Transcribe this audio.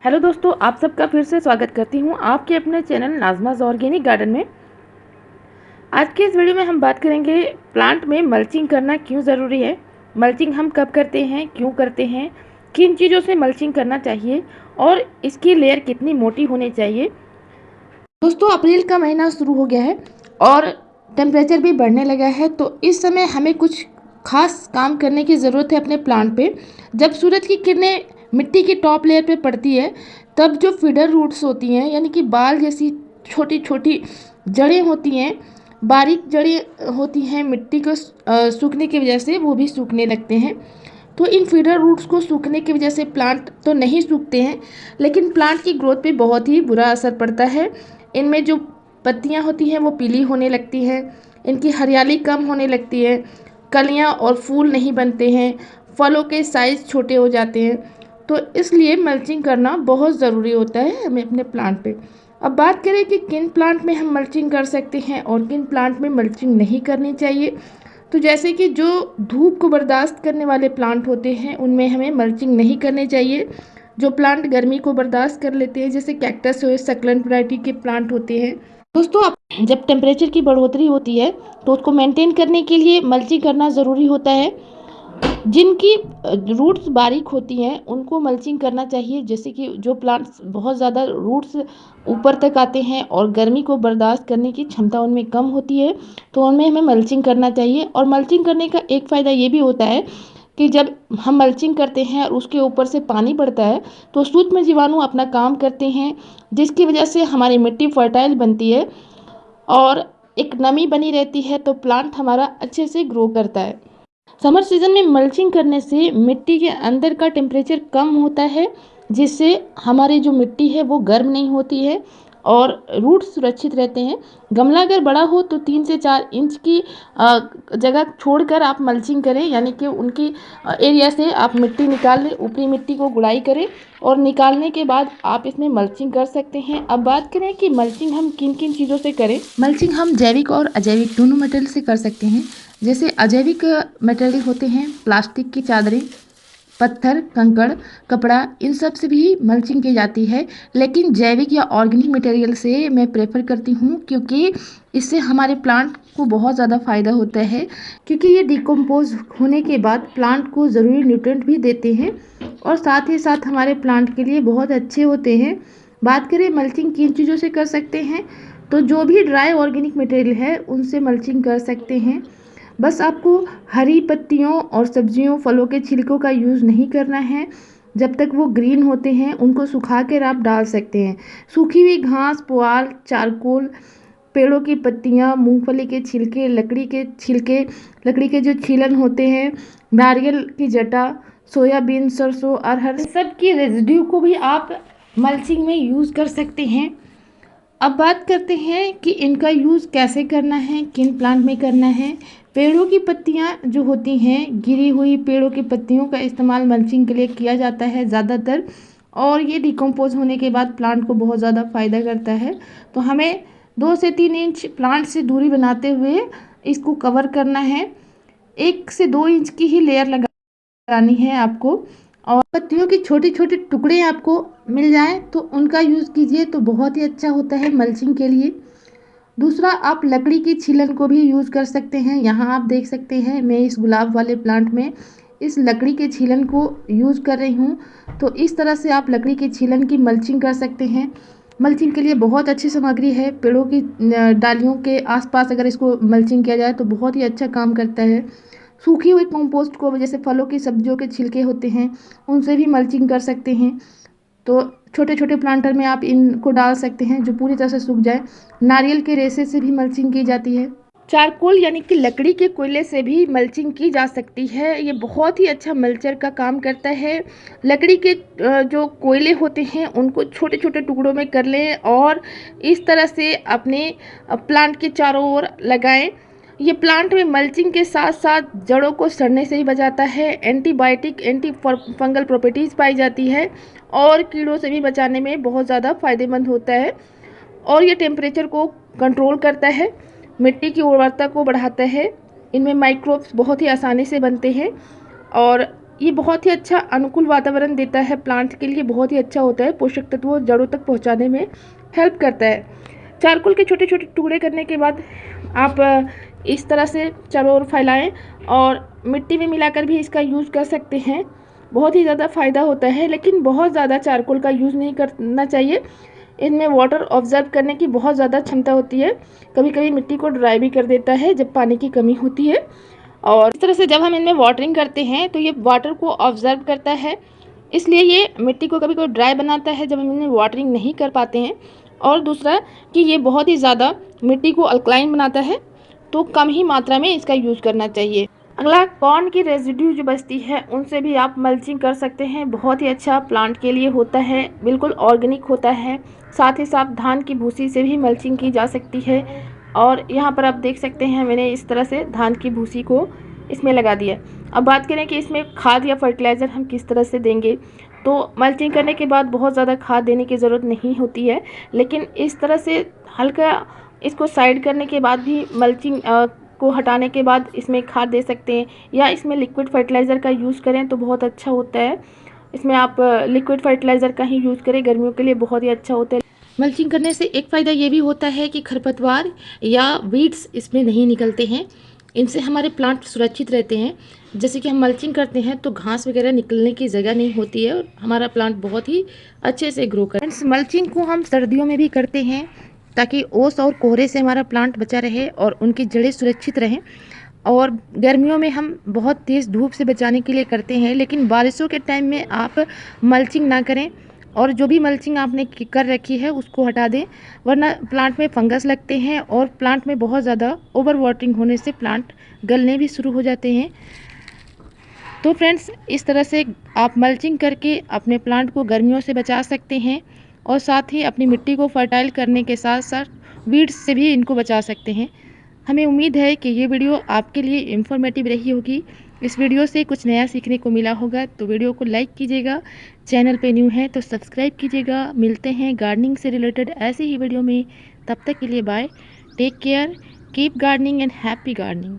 Hello दोस्तों, आप सबका फिर से स्वागत करती हूँ आपके अपने चैनल नाज़माज़ ऑर्गेनिक गार्डन में। आज के इस वीडियो में हम बात करेंगे प्लांट में मल्चिंग करना क्यों ज़रूरी है, मल्चिंग हम कब करते हैं, क्यों करते हैं, किन चीज़ों से मल्चिंग करना चाहिए और इसकी लेयर कितनी मोटी होनी चाहिए। दोस्तों, अप्रैल का महीना शुरू हो गया है और टेम्परेचर भी बढ़ने लगा है, तो इस समय हमें कुछ खास काम करने की ज़रूरत है अपने प्लांट पे। जब सूरज की किरणें मिट्टी की टॉप लेयर पे पड़ती है, तब जो फीडर रूट्स होती हैं, यानी कि बाल जैसी छोटी छोटी जड़ें होती हैं, बारीक जड़ें होती हैं, मिट्टी को सूखने की वजह से वो भी सूखने लगते हैं। तो इन फीडर रूट्स को सूखने की वजह से प्लांट तो नहीं सूखते हैं, लेकिन प्लांट की ग्रोथ पे बहुत ही बुरा असर पड़ता है। इनमें जो पत्तियां होती हैं वो पीली होने लगती हैं, इनकी हरियाली कम होने लगती है, कलियां और फूल नहीं बनते हैं, फलों के साइज़ छोटे हो जाते हैं। तो इसलिए मल्चिंग करना बहुत ज़रूरी होता है हमें अपने प्लांट पे। अब बात करें कि किन प्लांट में हम मल्चिंग कर सकते हैं और किन प्लांट में मल्चिंग नहीं करनी चाहिए। तो जैसे कि जो धूप को बर्दाश्त करने वाले प्लांट होते हैं उनमें हमें मल्चिंग नहीं करनी चाहिए। जो प्लांट गर्मी को बर्दाश्त कर लेते हैं, जैसे कैक्टस हो, सक्लेंट वैरायटी के प्लांट होते हैं। दोस्तों, अब जब टेम्परेचर की बढ़ोतरी होती है तो उसको मेंटेन करने के लिए मल्चिंग करना ज़रूरी होता है। जिनकी रूट्स बारीक होती हैं उनको मल्चिंग करना चाहिए, जैसे कि जो प्लांट्स बहुत ज़्यादा रूट्स ऊपर तक आते हैं और गर्मी को बर्दाश्त करने की क्षमता उनमें कम होती है, तो उनमें हमें मल्चिंग करना चाहिए। और मल्चिंग करने का एक फ़ायदा ये भी होता है कि जब हम मल्चिंग करते हैं और उसके ऊपर से पानी पड़ता है तो सूक्ष्म जीवाणु अपना काम करते हैं, जिसकी वजह से हमारी मिट्टी फर्टाइल बनती है और एक नमी बनी रहती है, तो प्लांट हमारा अच्छे से ग्रो करता है। समर सीजन में मल्चिंग करने से मिट्टी के अंदर का टेम्परेचर कम होता है, जिससे हमारी जो मिट्टी है वो गर्म नहीं होती है और रूट सुरक्षित रहते हैं। गमला अगर बड़ा हो तो 3 से 4 इंच की जगह छोड़कर आप मल्चिंग करें, यानी कि उनकी एरिया से आप मिट्टी निकाल लें, ऊपरी मिट्टी को गुड़ाई करें और निकालने के बाद आप इसमें मल्चिंग कर सकते हैं। अब बात करें कि मल्चिंग हम किन किन चीज़ों से करें। मल्चिंग हम जैविक और अजैविक दोनों मटेरियल से कर सकते हैं। जैसे अजैविक मटेरियल होते हैं प्लास्टिक की चादरें, पत्थर, कंकड़, कपड़ा, इन सब से भी मल्चिंग की जाती है। लेकिन जैविक या ऑर्गेनिक मटेरियल से मैं प्रेफर करती हूँ, क्योंकि इससे हमारे प्लांट को बहुत ज़्यादा फ़ायदा होता है, क्योंकि ये डिकम्पोज होने के बाद प्लांट को ज़रूरी न्यूट्रिएंट भी देते हैं और साथ ही साथ हमारे प्लांट के लिए बहुत अच्छे होते हैं। बात करें मल्चिंग किन चीज़ों से कर सकते हैं, तो जो भी ड्राई ऑर्गेनिक मटेरियल है उनसे मल्चिंग कर सकते हैं। बस आपको हरी पत्तियों और सब्जियों, फलों के छिलकों का यूज़ नहीं करना है। जब तक वो ग्रीन होते हैं उनको सुखा कर आप डाल सकते हैं। सूखी हुई घास, पुआल, चारकोल, पेड़ों की पत्तियां, मूंगफली के छिलके, लकड़ी के जो छीलन होते हैं, नारियल की जटा, सोयाबीन, सरसों, अरहर, सब की रेजिड्यू को भी आप मल्चिंग में यूज़ कर सकते हैं। अब बात करते हैं कि इनका यूज़ कैसे करना है, किन प्लांट में करना है। पेड़ों की पत्तियां जो होती हैं, गिरी हुई पेड़ों की पत्तियों का इस्तेमाल मल्चिंग के लिए किया जाता है ज़्यादातर, और ये डिकम्पोज होने के बाद प्लांट को बहुत ज़्यादा फ़ायदा करता है। तो हमें 2 से 3 इंच प्लांट से दूरी बनाते हुए इसको कवर करना है। 1 से 2 इंच की ही लेयर लगानी है आपको, और पत्तियों की छोटी छोटी टुकड़े आपको मिल जाएं तो उनका यूज़ कीजिए, तो बहुत ही अच्छा होता है मल्चिंग के लिए। दूसरा, आप लकड़ी की छीलन को भी यूज़ कर सकते हैं। यहाँ आप देख सकते हैं मैं इस गुलाब वाले प्लांट में इस लकड़ी के छीलन को यूज़ कर रही हूँ। तो इस तरह से आप लकड़ी के छीलन की मल्चिंग कर सकते हैं। मल्चिंग के लिए बहुत अच्छी सामग्री है। पेड़ों की डालियों के आसपास अगर इसको मल्चिंग किया जाए तो बहुत ही अच्छा काम करता है। सूखी हुई कंपोस्ट को, जैसे फलों की सब्जियों के छिलके होते हैं, उनसे भी मल्चिंग कर सकते हैं। तो छोटे छोटे प्लांटर में आप इनको डाल सकते हैं जो पूरी तरह से सूख जाए। नारियल के रेशे से भी मल्चिंग की जाती है। चारकोल यानी कि लकड़ी के कोयले से भी मल्चिंग की जा सकती है। ये बहुत ही अच्छा मल्चर का काम करता है। लकड़ी के जो कोयले होते हैं उनको छोटे छोटे टुकड़ों में कर लें और इस तरह से अपने प्लांट के चारों ओर लगाएं। ये प्लांट में मल्चिंग के साथ साथ जड़ों को सड़ने से ही बचाता है। एंटीबायोटिक, एंटी फंगल प्रॉपर्टीज़ पाई जाती है और कीड़ों से भी बचाने में बहुत ज़्यादा फ़ायदेमंद होता है। और ये टेम्परेचर को कंट्रोल करता है, मिट्टी की उर्वरता को बढ़ाता है। इनमें माइक्रोब्स बहुत ही आसानी से बनते हैं और ये बहुत ही अच्छा अनुकूल वातावरण देता है, प्लांट के लिए बहुत ही अच्छा होता है, पोषक तत्वों जड़ों तक पहुंचाने में हेल्प करता है। चारकोल के छोटे छोटे टुकड़े करने के बाद आप इस तरह से चारों ओर फैलाएं और मिट्टी में मिलाकर भी इसका यूज़ कर सकते हैं। बहुत ही ज़्यादा फ़ायदा होता है, लेकिन बहुत ज़्यादा चारकोल का यूज़ नहीं करना चाहिए। इनमें वाटर ऑब्जर्व करने की बहुत ज़्यादा क्षमता होती है, कभी कभी मिट्टी को ड्राई भी कर देता है जब पानी की कमी होती है। और इस तरह से जब हम इनमें वाटरिंग करते हैं तो ये वाटर को ऑब्जर्व करता है, इसलिए ये मिट्टी को कभी कभी ड्राई बनाता है जब हम इनमें वाटरिंग नहीं कर पाते हैं। और दूसरा कि ये बहुत ही ज़्यादा मिट्टी को अल्कलाइन बनाता है, तो कम ही मात्रा में इसका यूज़ करना चाहिए। अगला, कॉर्न की रेजिड्यू जो बचती है उनसे भी आप मल्चिंग कर सकते हैं। बहुत ही अच्छा प्लांट के लिए होता है, बिल्कुल ऑर्गेनिक होता है। साथ ही साथ धान की भूसी से भी मल्चिंग की जा सकती है। और यहाँ पर आप देख सकते हैं मैंने इस तरह से धान की भूसी को इसमें लगा दिया। अब बात करें कि इसमें खाद या फर्टिलाइज़र हम किस तरह से देंगे, तो मल्चिंग करने के बाद बहुत ज़्यादा खाद देने की ज़रूरत नहीं होती है, लेकिन इस तरह से हल्का इसको साइड करने के बाद भी मल्चिंग को हटाने के बाद इसमें खाद दे सकते हैं, या इसमें लिक्विड फर्टिलाइज़र का यूज़ करें तो बहुत अच्छा होता है। इसमें आप लिक्विड फर्टिलाइज़र का ही यूज़ करें, गर्मियों के लिए बहुत ही अच्छा होता है। मल्चिंग करने से एक फ़ायदा ये भी होता है कि खरपतवार या वीड्स इसमें नहीं निकलते हैं, इनसे हमारे प्लांट सुरक्षित रहते हैं। जैसे कि हम मल्चिंग करते हैं तो घास वगैरह निकलने की जगह नहीं होती है और हमारा प्लांट बहुत ही अच्छे से ग्रो करे। मल्चिंग को हम सर्दियों में भी करते हैं ताकि ओस और कोहरे से हमारा प्लांट बचा रहे और उनकी जड़ें सुरक्षित रहें। और गर्मियों में हम बहुत तेज़ धूप से बचाने के लिए करते हैं, लेकिन बारिशों के टाइम में आप मल्चिंग ना करें और जो भी मल्चिंग आपने कर रखी है उसको हटा दें, वरना प्लांट में फंगस लगते हैं और प्लांट में बहुत ज़्यादा ओवर वाटरिंग होने से प्लांट गलने भी शुरू हो जाते हैं। तो फ्रेंड्स, इस तरह से आप मल्चिंग करके अपने प्लांट को गर्मियों से बचा सकते हैं और साथ ही अपनी मिट्टी को फर्टाइल करने के साथ साथ वीड्स से भी इनको बचा सकते हैं। हमें उम्मीद है कि ये वीडियो आपके लिए इन्फॉर्मेटिव रही होगी। इस वीडियो से कुछ नया सीखने को मिला होगा, तो वीडियो को लाइक कीजिएगा। चैनल पे न्यू है तो सब्सक्राइब कीजिएगा। मिलते हैं गार्डनिंग से रिलेटेड ऐसे ही वीडियो में, तब तक के लिए bye, take care, keep gardening and happy gardening.